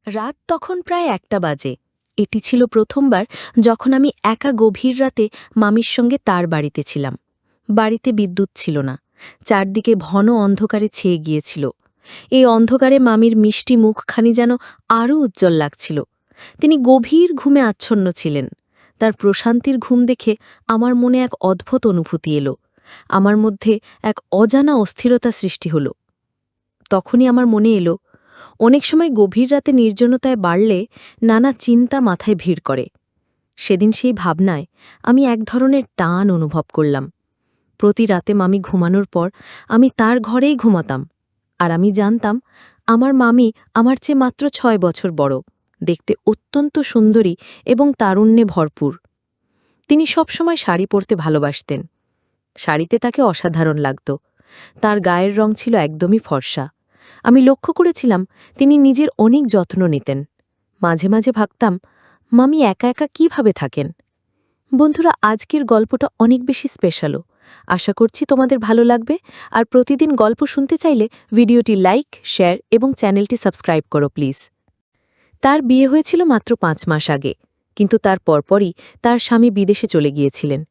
রাত তখন প্রায় ১টা বাজে। এটি ছিল প্রথমবার যখন আমি একা গভীর রাতে মামির সঙ্গে তার বাড়িতে ছিলাম। বাড়িতে বিদ্যুৎ ছিল না, চারদিকে ঘন অন্ধকারে ছেয়ে গিয়েছিল। এই অন্ধকারে মামির মিষ্টি মুখখানি যেন আরও উজ্জ্বল লাগছিল। তিনি গভীর ঘুমে আচ্ছন্ন ছিলেন। তার প্রশান্তির ঘুম দেখে আমার মনে এক অদ্ভুত অনুভূতি এলো। আমার মধ্যে এক অজানা অস্থিরতা সৃষ্টি হল। তখনই আমার মনে এলো, অনেক সময় গভীর রাতে নির্জনতায় বাড়লে নানা চিন্তা মাথায় ভিড় করে। সেদিন সেই ভাবনায় আমি এক ধরনের টান অনুভব করলাম। প্রতি রাতে মামি ঘুমানোর পর আমি তার ঘরেই ঘুমাতাম। আর আমি জানতাম আমার মামি আমার চেয়ে মাত্র ৬ বছর বড়, দেখতে অত্যন্ত সুন্দরী এবং তারুণ্যে ভরপুর। তিনি সবসময় শাড়ি পরতে ভালোবাসতেন। শাড়িতে তাকে অসাধারণ লাগত। তার গায়ের রং ছিল একদমই ফর্সা। আমি লক্ষ্য করেছিলাম তিনি নিজের অনেক যত্ন নিতেন। মাঝে মাঝে ভাবতাম, মামি একা একা কিভাবে থাকেন। বন্ধুরা, আজকের গল্পটা অনেক বেশি স্পেশালও। আশা করছি তোমাদের ভালো লাগবে। আর প্রতিদিন গল্প শুনতে চাইলে ভিডিওটি লাইক, শেয়ার এবং চ্যানেলটি সাবস্ক্রাইব করো প্লিজ। তার বিয়ে হয়েছিল মাত্র ৫ মাস আগে, কিন্তু তার পরপরই তার স্বামী বিদেশে চলে গিয়েছিলেন।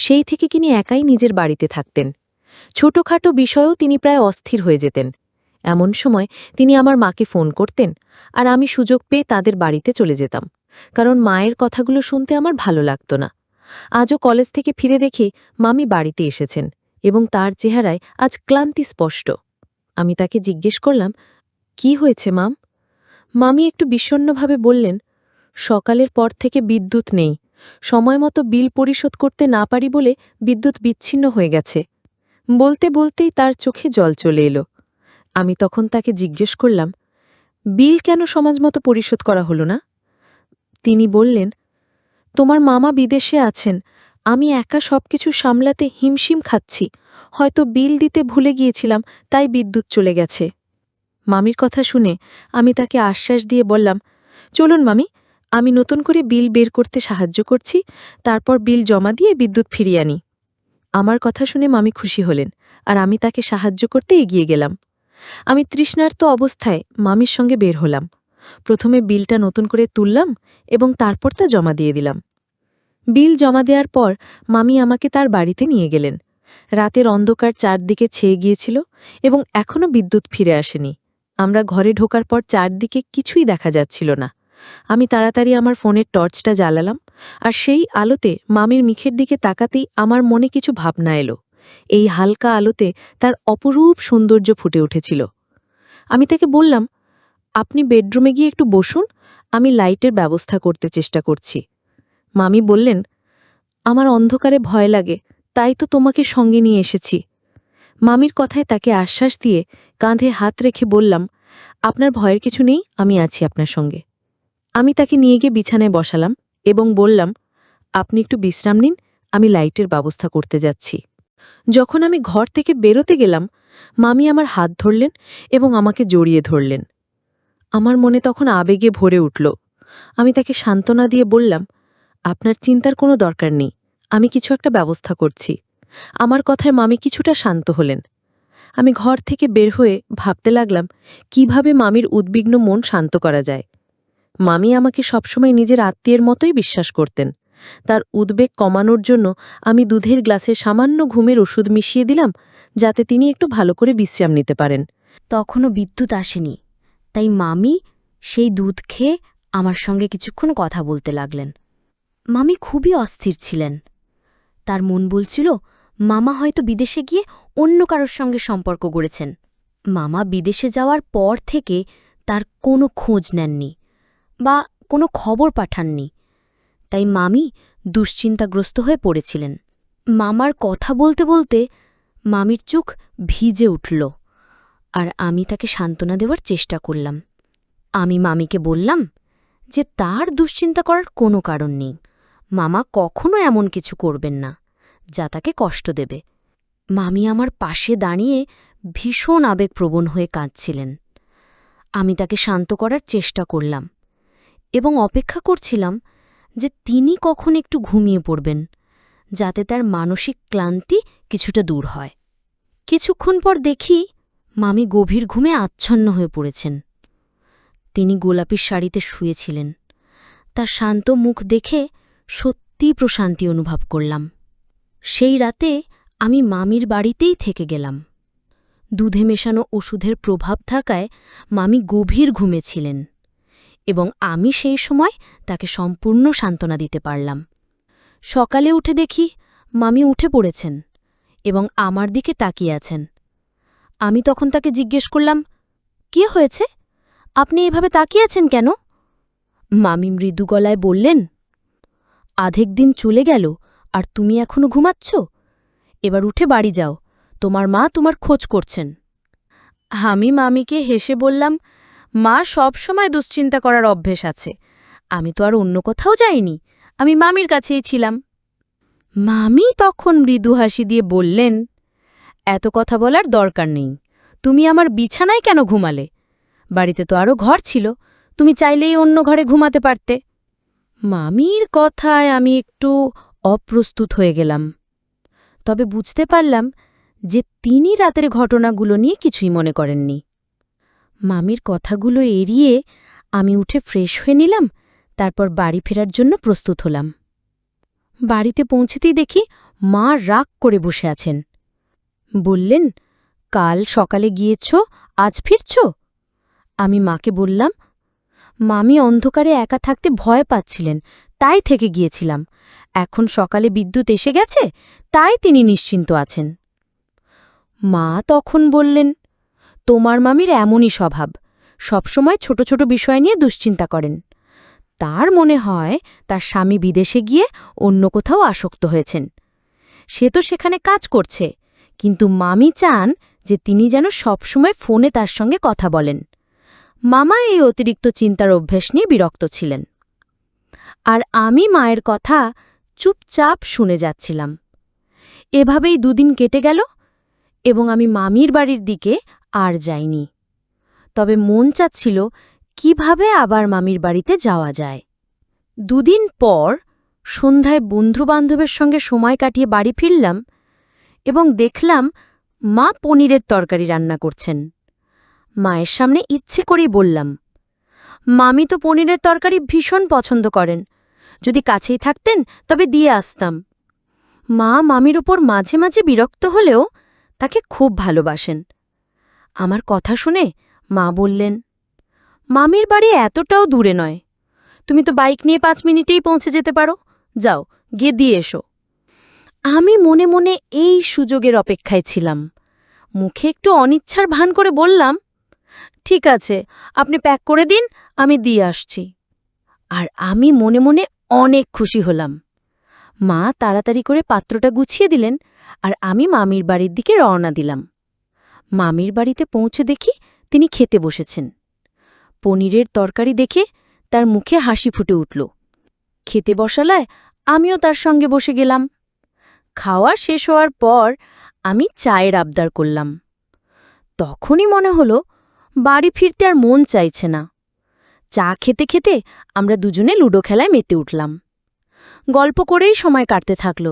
সেই থেকে তিনি একাই নিজের বাড়িতে থাকতেন। ছোটখাটো বিষয়েও তিনি প্রায় অস্থির হয়ে যেতেন। এমন সময় তিনি আমার মাকে ফোন করতেন, আর আমি সুযোগ পেয়ে তাদের বাড়িতে চলে যেতাম, কারণ মায়ের কথাগুলো শুনতে আমার ভালো লাগত না। আজও কলেজ থেকে ফিরে দেখি মামি বাড়িতে এসেছেন এবং তার চেহারায় আজ ক্লান্তি স্পষ্ট। আমি তাকে জিজ্ঞেস করলাম, কি হয়েছে মাম? মামি একটু বিষণ্ণভাবে বললেন, সকালের পর থেকে বিদ্যুৎ নেই। সময়মতো বিল পরিশোধ করতে না পারি বলে বিদ্যুৎ বিচ্ছিন্ন হয়ে গেছে। বলতে বলতেই তার চোখে জল চলে এলো। আমি তখন তাকে জিজ্ঞেস করলাম, বিল কেন সমাজমতো পরিশোধ করা হলো না? তিনি বললেন, তোমার মামা বিদেশে আছেন, আমি একা সবকিছু সামলাতে হিমশিম খাচ্ছি। হয়তো বিল দিতে ভুলে গিয়েছিলাম, তাই বিদ্যুৎ চলে গেছে। মামির কথা শুনে আমি তাকে আশ্বাস দিয়ে বললাম, চলুন মামি, আমি নতুন করে বিল বের করতে সাহায্য করছি, তারপর বিল জমা দিয়ে বিদ্যুৎ ফিরিয়ে আনি। আমার কথা শুনে মামি খুশি হলেন, আর আমি তাকে সাহায্য করতে এগিয়ে গেলাম। আমি তৃষ্ণার্ত অবস্থায় মামির সঙ্গে বের হলাম। প্রথমে বিলটা নতুন করে তুললাম এবং তারপর তা জমা দিয়ে দিলাম। বিল জমা দেওয়ার পর মামি আমাকে তার বাড়িতে নিয়ে গেলেন। রাতের অন্ধকার চারদিকে ছেয়ে গিয়েছিল এবং এখনও বিদ্যুৎ ফিরে আসেনি। আমরা ঘরে ঢোকার পর চারদিকে কিছুই দেখা যাচ্ছিল না। আমি তাড়াতাড়ি আমার ফোনের টর্চটা জ্বালালাম, আর সেই আলোতে মামির মুখের দিকে তাকাতেই আমার মনে কিছু ভাবনা এলো। এই হালকা আলোতে তার অপরূপ সৌন্দর্য ফুটে উঠেছিল। আমি তাকে বললাম, আপনি বেডরুমে গিয়ে একটু বসুন, আমি লাইটের ব্যবস্থা করতে চেষ্টা করছি। মামি বললেন, আমার অন্ধকারে ভয় লাগে, তাই তো তোমাকে সঙ্গে নিয়ে এসেছি। মামির কথায় তাকে আশ্বাস দিয়ে কাঁধে হাত রেখে বললাম, আপনার ভয়ের কিছু নেই, আমি আছি আপনার সঙ্গে। আমি তাকে নিয়ে গিয়ে বিছানায় বসালাম এবং বললাম, আপনি একটু বিশ্রাম নিন, আমি লাইটের ব্যবস্থা করতে যাচ্ছি। যখন আমি ঘর থেকে বেরোতে গেলাম, মামি আমার হাত ধরলেন এবং আমাকে জড়িয়ে ধরলেন। আমার মনে তখন আবেগে ভরে উঠল। আমি তাকে সান্ত্বনা দিয়ে বললাম, আপনার চিন্তার কোনো দরকার নেই, আমি কিছু একটা ব্যবস্থা করছি। আমার কথায় মামি কিছুটা শান্ত হলেন। আমি ঘর থেকে বের হয়ে ভাবতে লাগলাম কিভাবে মামির উদ্বিগ্ন মন শান্ত করা যায়। মামি আমাকে সবসময় নিজের আত্মীয়ের মতোই বিশ্বাস করতেন। তার উদ্বেগ কমানোর জন্য আমি দুধের গ্লাসে সামান্য ঘুমের ওষুধ মিশিয়ে দিলাম, যাতে তিনি একটু ভালো করে বিশ্রাম নিতে পারেন। তখনও বিদ্যুৎ আসেনি, তাই মামি সেই দুধ খেয়ে আমার সঙ্গে কিছুক্ষণ কথা বলতে লাগলেন। মামি খুবই অস্থির ছিলেন। তার মন বলছিল মামা হয়তো বিদেশে গিয়ে অন্য কারোর সঙ্গে সম্পর্ক গড়েছেন। মামা বিদেশে যাওয়ার পর থেকে তার কোনো খোঁজ নেননি বা কোনো খবর পাঠাননি, তাই মামি দুশ্চিন্তাগ্রস্ত হয়ে পড়েছিলেন। মামার কথা বলতে বলতে মামির চোখ ভিজে উঠল, আর আমি তাকে সান্ত্বনা দেওয়ার চেষ্টা করলাম। আমি মামিকে বললাম যে তার দুশ্চিন্তা করার কোনো কারণ নেই, মামা কখনো এমন কিছু করবেন না যা তাকে কষ্ট দেবে। মামি আমার পাশে দাঁড়িয়ে ভীষণ আবেগপ্রবণ হয়ে কাঁদছিলেন। আমি তাকে শান্ত করার চেষ্টা করলাম এবং অপেক্ষা করছিলাম যে তিনি কখন একটু ঘুমিয়ে পড়বেন, যাতে তার মানসিক ক্লান্তি কিছুটা দূর হয়। কিছুক্ষণ পর দেখি মামি গভীর ঘুমে আচ্ছন্ন হয়ে পড়েছেন। তিনি গোলাপি শাড়িতে শুয়েছিলেন। তার শান্ত মুখ দেখে সত্যি প্রশান্তি অনুভব করলাম। সেই রাতে আমি মামির বাড়িতেই থেকে গেলাম। দুধে মেশানো ওষুধের প্রভাব থাকায় মামি গভীর ঘুমেছিলেন এবং আমি সেই সময় তাকে সম্পূর্ণ সান্ত্বনা দিতে পারলাম। সকালে উঠে দেখি মামি উঠে পড়েছেন এবং আমার দিকে তাকিয়ে আছেন। আমি তখন তাকে জিজ্ঞেস করলাম, কি হয়েছে? আপনি এভাবে তাকিয়ে আছেন কেন? মামি মৃদু গলায় বললেন, আধেক দিন চলে গেল আর তুমি এখনো ঘুমাচ্ছ? এবার উঠে বাড়ি যাও, তোমার মা তোমার খোঁজ করছেন। আমি মামিকে হেসে বললাম, মা সব সময় দুশ্চিন্তা করার অভ্যেস আছে। আমি তো আর অন্য কোথাও যাইনি, আমি মামির কাছেই ছিলাম। মামি তখন মৃদু হাসি দিয়ে বললেন, এত কথা বলার দরকার নেই। তুমি আমার বিছানায় কেন ঘুমালে? বাড়িতে তো আরও ঘর ছিল, তুমি চাইলেই অন্য ঘরে ঘুমাতে পারতে। মামির কথায় আমি একটু অপ্রস্তুত হয়ে গেলাম, তবে বুঝতে পারলাম যে তিনি রাতের ঘটনাগুলো নিয়ে কিছুই মনে করেননি। মামির কথাগুলো এড়িয়ে আমি উঠে ফ্রেশ হয়ে নিলাম, তারপর বাড়ি ফেরার জন্য প্রস্তুত হলাম। বাড়িতে পৌঁছেতেই দেখি মা রাগ করে বসে আছেন। বললেন, কাল সকালে গিয়েছ, আজ ফিরছ? আমি মাকে বললাম, মামি অন্ধকারে একা থাকতে ভয় পাচ্ছিলেন, তাই থেকে গিয়েছিলাম। এখন সকালে বিদ্যুৎ এসে গেছে, তাই তিনি নিশ্চিন্ত আছেন। মা তখন বললেন, তোমার মামির এমনই স্বভাব, সবসময় ছোট ছোট বিষয় নিয়ে দুশ্চিন্তা করেন। তার মনে হয় তার স্বামী বিদেশে গিয়ে অন্য কোথাও আসক্ত হয়েছেন। সে তো সেখানে কাজ করছে, কিন্তু মামি চান যে তিনি যেন সবসময় ফোনে তার সঙ্গে কথা বলেন। মামা এই অতিরিক্ত চিন্তার অভ্যেস নিয়ে বিরক্ত ছিলেন। আর আমি মায়ের কথা চুপচাপ শুনে যাচ্ছিলাম। এভাবেই দুদিন কেটে গেল এবং আমি মামির বাড়ির দিকে আর যাইনি। তবে মন চাচ্ছিল কিভাবে আবার মামির বাড়িতে যাওয়া যায়। দুদিন পর সন্ধ্যায় বন্ধুবান্ধবের সঙ্গে সময় কাটিয়ে বাড়ি ফিরলাম এবং দেখলাম মা পনিরের তরকারি রান্না করছেন। মায়ের সামনে ইচ্ছে করেই বললাম, মামি তো পনিরের তরকারি ভীষণ পছন্দ করেন, যদি কাছেই থাকতেন তবে দিয়ে আসতাম। মা মামির ওপর মাঝে মাঝে বিরক্ত হলেও তাকে খুব ভালোবাসেন। আমার কথা শুনে মা বললেন, মামির বাড়ি এতটাও দূরে নয়, তুমি তো বাইক নিয়ে 5 মিনিটেই পৌঁছে যেতে পারো, যাও গিয়ে দিয়ে এসো। আমি মনে মনে এই সুযোগের অপেক্ষায় ছিলাম। মুখে একটু অনিচ্ছার ভান করে বললাম, ঠিক আছে, আপনি প্যাক করে দিন, আমি দিয়ে আসছি। আর আমি মনে মনে অনেক খুশি হলাম। মা তাড়াতাড়ি করে পাত্রটা গুছিয়ে দিলেন আর আমি মামির বাড়ির দিকে রওনা দিলাম। মামির বাড়িতে পৌঁছে দেখি তিনি খেতে বসেছেন। পনিরের তরকারি দেখে তার মুখে হাসি ফুটে উঠল। খেতে বসালায় আমিও তার সঙ্গে বসে গেলাম। খাওয়া শেষ হওয়ার পর আমি চায়ের আবদার করলাম। তখনই মনে হলো বাড়ি ফিরতে আর মন চাইছে না। চা খেতে খেতে আমরা দুজনে লুডো খেলায় মেতে উঠলাম। গল্প করেই সময় কাটতে থাকল।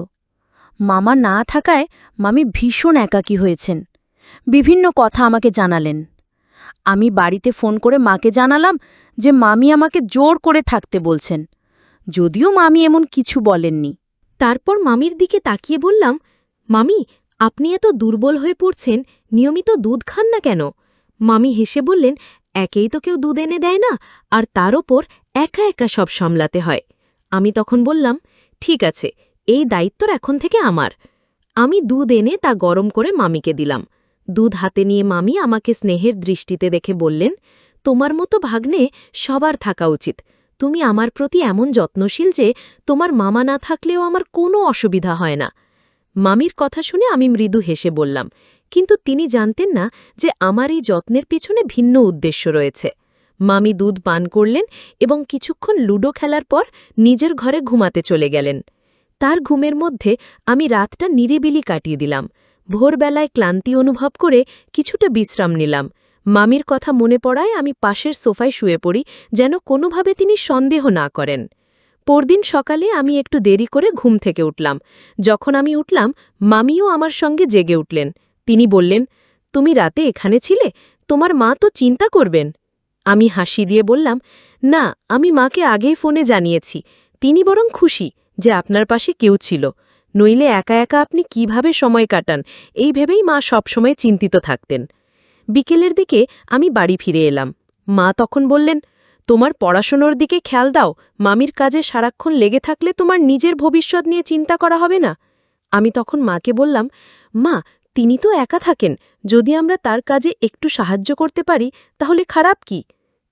মামা না থাকায় মামি ভীষণ একাকী হয়েছেন। বিভিন্ন কথা আমাকে জানালেন। আমি বাড়িতে ফোন করে মাকে জানালাম যে মামি আমাকে জোর করে থাকতে বলছেন, যদিও মামি এমন কিছু বলেননি। তারপর মামির দিকে তাকিয়ে বললাম, মামি, আপনি এত দুর্বল হয়ে পড়ছেন, নিয়মিত দুধ খান না কেন? মামি হেসে বললেন, একেই তো কেউ দুধ এনে দেয় না, আর তার ওপর একা একা সব সামলাতে হয়। আমি তখন বললাম, ঠিক আছে, এই দায়িত্ব এখন থেকে আমার। আমি দুধ এনে তা গরম করে মামিকে দিলাম। দুধ হাতে নিয়ে মামি আমাকে স্নেহের দৃষ্টিতে দেখে বললেন, তোমার মতো ভাগ্নে সবার থাকা উচিত। তুমি আমার প্রতি এমন যত্নশীল যে তোমার মামা না থাকলেও আমার কোনো অসুবিধা হয় না। মামির কথা শুনে আমি মৃদু হেসে বললাম, কিন্তু তিনি জানতেন না যে আমার এই যত্নের পিছনে ভিন্ন উদ্দেশ্য রয়েছে। মামি দুধ পান করলেন এবং কিছুক্ষণ লুডো খেলার পর নিজের ঘরে ঘুমাতে চলে গেলেন। তার ঘুমের মধ্যে আমি রাতটা নিরিবিলি কাটিয়ে দিলাম। ভোরবেলায় ক্লান্তি অনুভব করে কিছুটা বিশ্রাম নিলাম। মামির কথা মনে পড়ায় আমি পাশের সোফায় শুয়ে পড়ি, যেন কোনোভাবে তিনি সন্দেহ না করেন। পরদিন সকালে আমি একটু দেরি করে ঘুম থেকে উঠলাম। যখন আমি উঠলাম, মামিও আমার সঙ্গে জেগে উঠলেন। তিনি বললেন, তুমি রাতে এখানে ছিলে? তোমার মা তো চিন্তা করবেন। আমি হাসি দিয়ে বললাম, না, আমি মাকে আগেই ফোনে জানিয়েছি। তিনি বরং খুশি যে আপনার পাশে কেউ ছিল। নইলে একা একা আপনি কিভাবে সময় কাটান, এই ভেবেই মা সবসময় চিন্তিত থাকতেন। বিকেলের দিকে আমি বাড়ি ফিরে এলাম। মা তখন বললেন, তোমার পড়াশোনার দিকে খেয়াল দাও, মামির কাজে সারাক্ষণ লেগে থাকলে তোমার নিজের ভবিষ্যৎ নিয়ে চিন্তা করা হবে না। আমি তখন মাকে বললাম, মা, তিনি তো একা থাকেন, যদি আমরা তার কাজে একটু সাহায্য করতে পারি তাহলে খারাপ কি?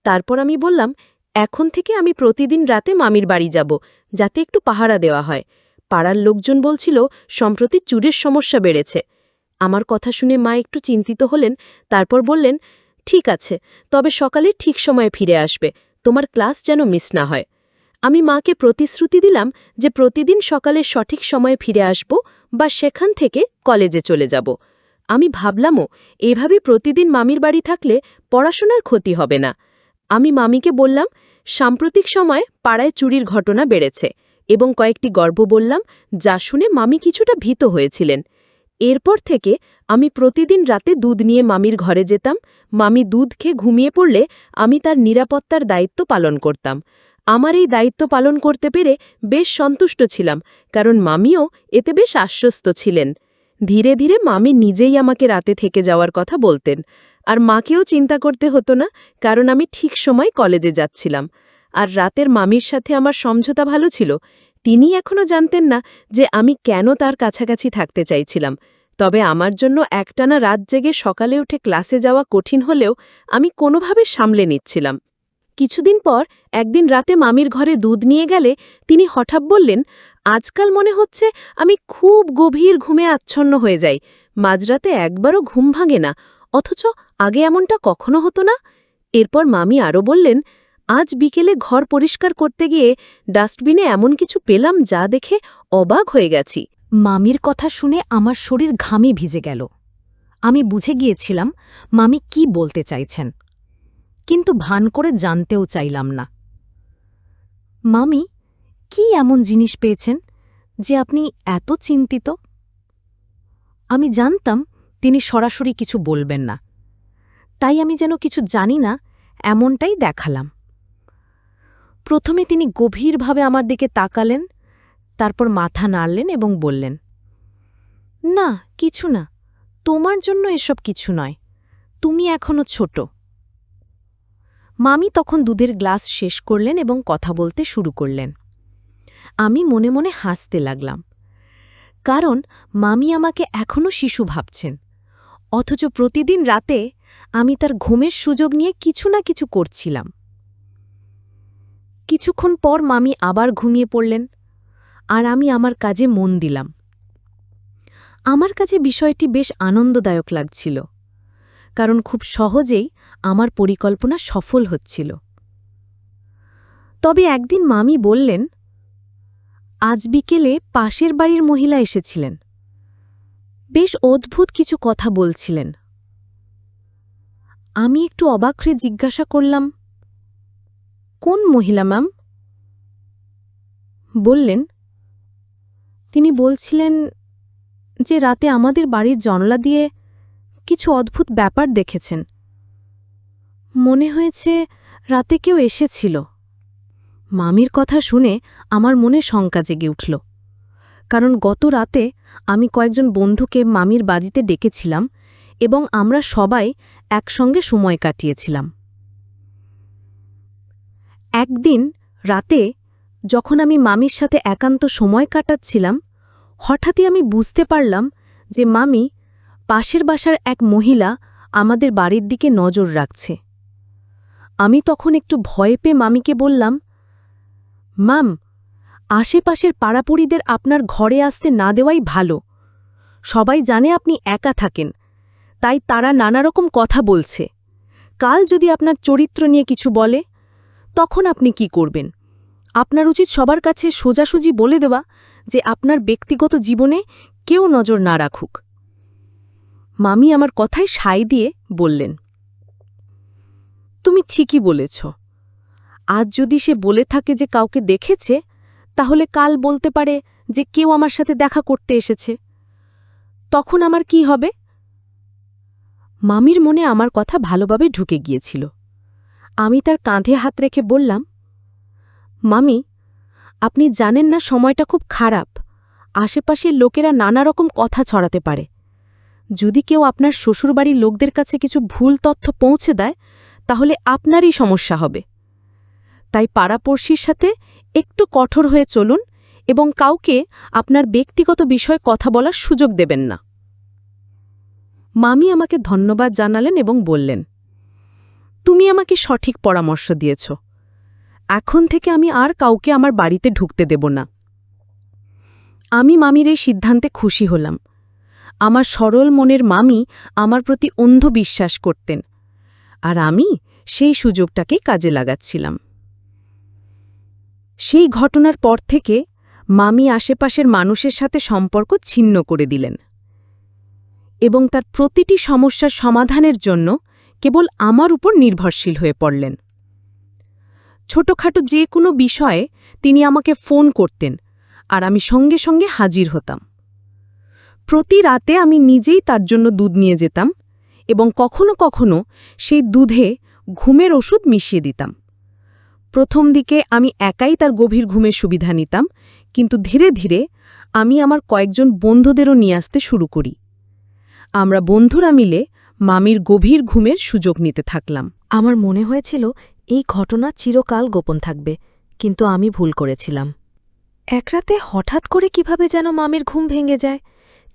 তারপর আমি বললাম, এখন থেকে আমি প্রতিদিন রাতে মামির বাড়ি যাব, যাতে একটু পাহারা দেওয়া হয়। পাড়ার লোকজন বলছিল সম্প্রতি চুরির সমস্যা বেড়েছে। আমার কথা শুনে মা একটু চিন্তিত হলেন, তারপর বললেন, ঠিক আছে, তবে সকালে ঠিক সময়ে ফিরে আসবে, তোমার ক্লাস যেন মিস না হয়। আমি মাকে প্রতিশ্রুতি দিলাম যে প্রতিদিন সকালে সঠিক সময়ে ফিরে আসব বা সেখান থেকে কলেজে চলে যাব। আমি ভাবলামও, এভাবে প্রতিদিন মামির বাড়ি থাকলে পড়াশোনার ক্ষতি হবে না। আমি মামিকে বললাম, সাম্প্রতিক সময়ে পাড়ায় চুরির ঘটনা বেড়েছে এবং কয়েকটি গল্প বললাম, যা শুনে মামি কিছুটা ভীত হয়েছিলেন। এরপর থেকে আমি প্রতিদিন রাতে দুধ নিয়ে মামির ঘরে যেতাম। মামি দুধ খেয়ে ঘুমিয়ে পড়লে আমি তার নিরাপত্তার দায়িত্ব পালন করতাম। আমার এই দায়িত্ব পালন করতে পেরে বেশ সন্তুষ্ট ছিলাম, কারণ মামিও এতে বেশ আশ্বস্ত ছিলেন। ধীরে ধীরে মামি নিজেই আমাকে রাতে থেকে যাওয়ার কথা বলতেন, আর মাকেও চিন্তা করতে হতো না, কারণ আমি ঠিক সময় কলেজে যাচ্ছিলাম। আর রাতের মামির সাথে আমার সমঝোতা ভালো ছিল। তিনি এখনও জানতেন না যে আমি কেন তার কাছাকাছি থাকতে চাইছিলাম। তবে আমার জন্য একটানা রাত জেগে সকালে উঠে ক্লাসে যাওয়া কঠিন হলেও আমি কোনোভাবে সামলে নিচ্ছিলাম। কিছুদিন পর একদিন রাতে মামির ঘরে দুধ নিয়ে গেলে তিনি হঠাৎ বললেন, আজকাল মনে হচ্ছে আমি খুব গভীর ঘুমে আচ্ছন্ন হয়ে যাই, মাঝরাতে একবারও ঘুম ভাঙে না, অথচ আগে এমনটা কখনো হতো না। এরপর মামি আরও বললেন, আজ বিকেলে ঘর পরিষ্কার করতে গিয়ে ডাস্টবিনে এমন কিছু পেলাম যা দেখে অবাক হয়ে গেছি। মামির কথা শুনে আমার শরীর ঘামে ভিজে গেল। আমি বুঝে গিয়েছিলাম মামি কি বলতে চাইছেন, কিন্তু ভান করে জানতেও চাইলাম না। মামি, কি এমন জিনিস পেয়েছেন যে আপনি এত চিন্তিত? আমি জানতাম তিনি সরাসরি কিছু বলবেন না, তাই আমি যেন কিছু জানি না এমনটাই দেখালাম। প্রথমে তিনি গভীরভাবে আমার দিকে তাকালেন, তারপর মাথা নাড়লেন এবং বললেন, না, কিছু না, তোমার জন্য এসব কিছু নয়, তুমি এখনো ছোট। মামি তখন দুধের গ্লাস শেষ করলেন এবং কথা বলতে শুরু করলেন। আমি মনে মনে হাসতে লাগলাম, কারণ মামি আমাকে এখনো শিশু ভাবছেন, অথচ প্রতিদিন রাতে আমি তার ঘুমের সুযোগ নিয়ে কিছু না কিছু করছিলাম। কিছুক্ষণ পর মামি আবার ঘুমিয়ে পড়লেন, আর আমি আমার কাজে মন দিলাম। আমার কাছে বিষয়টি বেশ আনন্দদায়ক লাগছিল, কারণ খুব সহজেই আমার পরিকল্পনা সফল হচ্ছিল। তবে একদিন মামি বললেন, আজ বিকেলে পাশের বাড়ির মহিলা এসেছিলেন, বেশ অদ্ভুত কিছু কথা বলছিলেন। আমি একটু অবাক হয়ে জিজ্ঞাসা করলাম, কোন মহিলা ম্যাম? বললেন, তিনি বলছিলেন যে রাতে আমাদের বাড়ির জানলা দিয়ে কিছু অদ্ভুত ব্যাপার দেখেছেন। মনে হয়েছে রাতে কেউ এসেছিল। মামির কথা শুনে আমার মনে শঙ্কা জেগে উঠল, কারণ গত রাতে আমি কয়েকজন বন্ধুকে মামির বাড়িতে ডেকেছিলাম এবং আমরা সবাই একসঙ্গে সময় কাটিয়েছিলাম। একদিন রাতে যখন আমি মামির সাথে একান্ত সময় কাটাচ্ছিলাম, হঠাৎই আমি বুঝতে পারলাম যে মামি পাশের বাসার এক মহিলা আমাদের বাড়ির দিকে নজর রাখছে। আমি তখন একটু ভয় পেয়ে মামিকে বললাম, মাম, আশেপাশের পাড়াপড়িদের আপনার ঘরে আসতে না দেওয়াই ভালো। সবাই জানে আপনি একা থাকেন, তাই তারা নানারকম কথা বলছে। কাল যদি আপনার চরিত্র নিয়ে কিছু বলে, তখন আপনি কি করবেন? আপনার উচিত সবার কাছে সোজাসুজি বলে দেওয়া যে আপনার ব্যক্তিগত জীবনে কেউ নজর না রাখুক। মামি আমার কথায় সায় দিয়ে বললেন, তুমি ঠিকই বলেছ। আজ যদি সে বলে থাকে যে কাউকে দেখেছে, তাহলে কাল বলতে পারে যে কেউ আমার সাথে দেখা করতে এসেছে। তখন আমার কি হবে? মামির মনে আমার কথা ভালোভাবে ঢুকে গিয়েছিল। আমি তার কাঁধে হাত রেখে বললাম, মামি, আপনি জানেন না সময়টা খুব খারাপ। আশেপাশের লোকেরা নানা রকম কথা ছড়াতে পারে। যদি কেউ আপনার শ্বশুরবাড়ির লোকদের কাছে কিছু ভুল তথ্য পৌঁছে দেয় তাহলে আপনারই সমস্যা হবে। তাই পাড়াপড়শির সাথে একটু কঠোর হয়ে চলুন এবং কাউকে আপনার ব্যক্তিগত বিষয়ে কথা বলার সুযোগ দেবেন না। মামি আমাকে ধন্যবাদ জানালেন এবং বললেন, তুমি আমাকে সঠিক পরামর্শ দিয়েছ। এখন থেকে আমি আর কাউকে আমার বাড়িতে ঢুকতে দেব না। আমি মামির এই সিদ্ধান্তে খুশি হলাম। আমার সরল মনের মামি আমার প্রতি অন্ধ বিশ্বাস করতেন, আর আমি সেই সুযোগটাকেই কাজে লাগাচ্ছিলাম। সেই ঘটনার পর থেকে মামি আশেপাশের মানুষের সাথে সম্পর্ক ছিন্ন করে দিলেন এবং তার প্রতিটি সমস্যার সমাধানের জন্য কেবল আমার উপর নির্ভরশীল হয়ে পড়লেন। ছোটখাটো যে কোনো বিষয়ে তিনি আমাকে ফোন করতেন আর আমি সঙ্গে সঙ্গে হাজির হতাম। প্রতি রাতে আমি নিজেই তার জন্য দুধ নিয়ে যেতাম এবং কখনো কখনো সেই দুধে ঘুমের ওষুধ মিশিয়ে দিতাম। প্রথম দিকে আমি একাই তার গভীর ঘুমের সুবিধা নিতাম, কিন্তু ধীরে ধীরে আমি আমার কয়েকজন বন্ধুদেরও নিয়ে আসতে শুরু করি। আমরা বন্ধুরা মিলে মামির গভীর ঘুমের সুযোগ নিতে থাকলাম। আমার মনে হয়েছিল এই ঘটনা চিরকাল গোপন থাকবে, কিন্তু আমি ভুল করেছিলাম। এক রাতে হঠাৎ করে কিভাবে যেন মামির ঘুম ভেঙে যায়।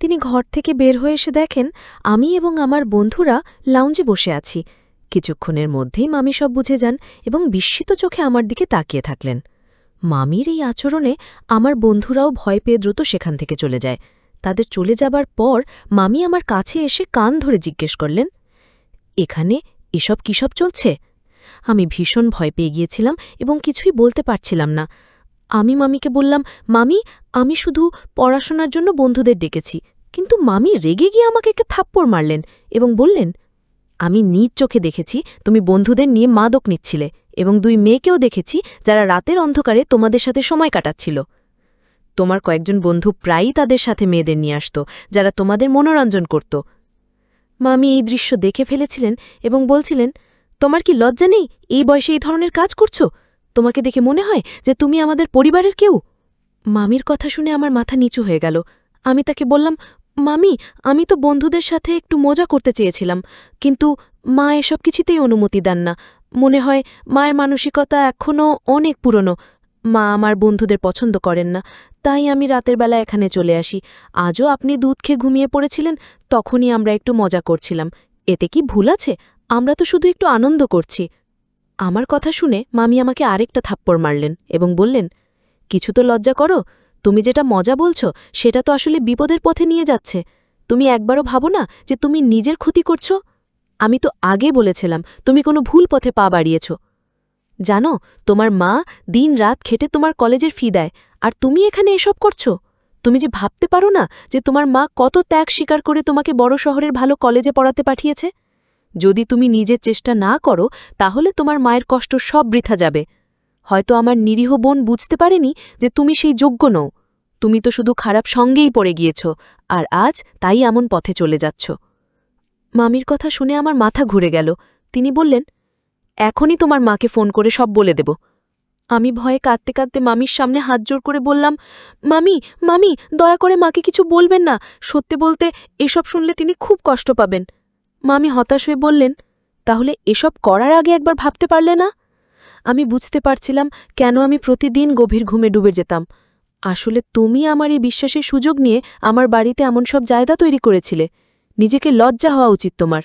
তিনি ঘর থেকে বের হয়ে এসে দেখেন আমি এবং আমার বন্ধুরা লাউঞ্জে বসে আছি। কিছুক্ষণের মধ্যেই মামি সব বুঝে যান এবং বিস্মিত চোখে আমার দিকে তাকিয়ে থাকলেন। মামির এই আচরণে আমার বন্ধুরাও ভয় পেয়ে দ্রুত সেখান থেকে চলে যায়। তাদের চলে যাবার পর মামি আমার কাছে এসে কান ধরে জিজ্ঞেস করলেন, এখানে এসব কিসব চলছে? আমি ভীষণ ভয় পেয়ে গিয়েছিলাম এবং কিছুই বলতে পারছিলাম না। আমি মামিকে বললাম, মামি, আমি শুধু পড়াশোনার জন্য বন্ধুদের ডেকেছি। কিন্তু মামি রেগে গিয়ে আমাকে একটা থাপ্পড় মারলেন এবং বললেন, আমি নিজ চোখে দেখেছি তুমি বন্ধুদের নিয়ে মাদক নিচ্ছিলে এবং 2 মেয়েকেও দেখেছি যারা রাতের অন্ধকারে তোমাদের সাথে সময় কাটাচ্ছিল। তোমার কয়েকজন বন্ধু প্রায়ই তাদের সাথে মেয়েদের নিয়ে আসত যারা তোমাদের মনোরঞ্জন করত। মামি এই দৃশ্য দেখে ফেলেছিলেন এবং বলছিলেন, তোমার কি লজ্জা নেই এই বয়সে এই ধরনের কাজ করছো? তোমাকে দেখে মনে হয় যে তুমি আমাদের পরিবারের কেউ। মামির কথা শুনে আমার মাথা নিচু হয়ে গেল। আমি তাকে বললাম, মামি, আমি তো বন্ধুদের সাথে একটু মজা করতে চেয়েছিলাম, কিন্তু মা এসব কিছুতেই অনুমতি দেন না। মনে হয় মায়ের মানসিকতা এখনও অনেক পুরনো। মা আমার বন্ধুদের পছন্দ করেন না, তাই আমি রাতের বেলা এখানে চলে আসি। আজও আপনি দুধ খেয়ে ঘুমিয়ে পড়েছিলেন, তখনই আমরা একটু মজা করছিলাম। এতে কি ভুল আছে? আমরা তো শুধু একটু আনন্দ করছি। আমার কথা শুনে মামি আমাকে আরেকটা থাপ্পড় মারলেন এবং বললেন, কিছু তো লজ্জা করো। তুমি যেটা মজা বলছো সেটা তো আসলে বিপদের পথে নিয়ে যাচ্ছে। তুমি একবারও ভাবো না যে তুমি নিজের ক্ষতি করছো? আমি তো আগে বলেছিলাম তুমি কোনো ভুল পথে পা বাড়িয়েছ। জানো, তোমার মা দিন রাত খেটে তোমার কলেজের ফি দেয়, আর তুমি এখানে এসব করছো। তুমি যে ভাবতে পারো না যে তোমার মা কত ত্যাগ স্বীকার করে তোমাকে বড় শহরের ভালো কলেজে পড়াতে পাঠিয়েছে। যদি তুমি নিজের চেষ্টা না করো তাহলে তোমার মায়ের কষ্ট সব বৃথা যাবে। হয়তো আমার নিরীহ বোন বুঝতে পারেনি যে তুমি সেই যোগ্য নও। তুমি তো শুধু খারাপ সঙ্গেই পড়ে গিয়েছ, আর আজ তাই এমন পথে চলে যাচ্ছ। মামির কথা শুনে আমার মাথা ঘুরে গেল। তিনি বললেন, এখনই তোমার মাকে ফোন করে সব বলে দেব। আমি ভয়ে কাঁদতে কাঁদতে মামির সামনে হাত জোর করে বললাম, মামি, মামি, দয়া করে মাকে কিছু বলবেন না। সত্যি বলতে এসব শুনলে তিনি খুব কষ্ট পাবেন। মামি হতাশ হয়ে বললেন, তাহলে এসব করার আগে একবার ভাবতে পারলে না? আমি বুঝতে পারছিলাম কেন আমি প্রতিদিন গভীর ঘুমে ডুবে যেতাম। আসলে তুমি আমার এই বিশ্বাসের সুযোগ নিয়ে আমার বাড়িতে এমন সব জায়গা তৈরি করেছিলে। নিজেকে লজ্জা হওয়া উচিত তোমার।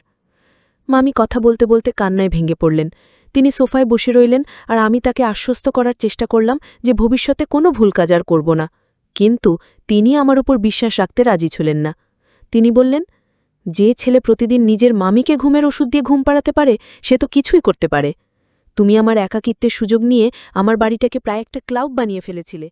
মামি কথা বলতে বলতে কান্নায় ভেঙে পড়লেন। তিনি সোফায় বসে রইলেন আর আমি তাকে আশ্বস্ত করার চেষ্টা করলাম যে ভবিষ্যতে কোনো ভুল কাজ আর করব না। কিন্তু তিনি আমার উপর বিশ্বাস রাখতে রাজি ছিলেন না। তিনি বললেন, যে ছেলে প্রতিদিন নিজের মামিকে ঘুমের ওষুধ দিয়ে ঘুম পাড়াতে পারে সে তো কিছুই করতে পারে। তুমি আমার একাকিত্বের সুযোগ নিয়ে আমার বাড়িটাকে প্রায় একটা ক্লাব বানিয়ে ফেলেছিলে।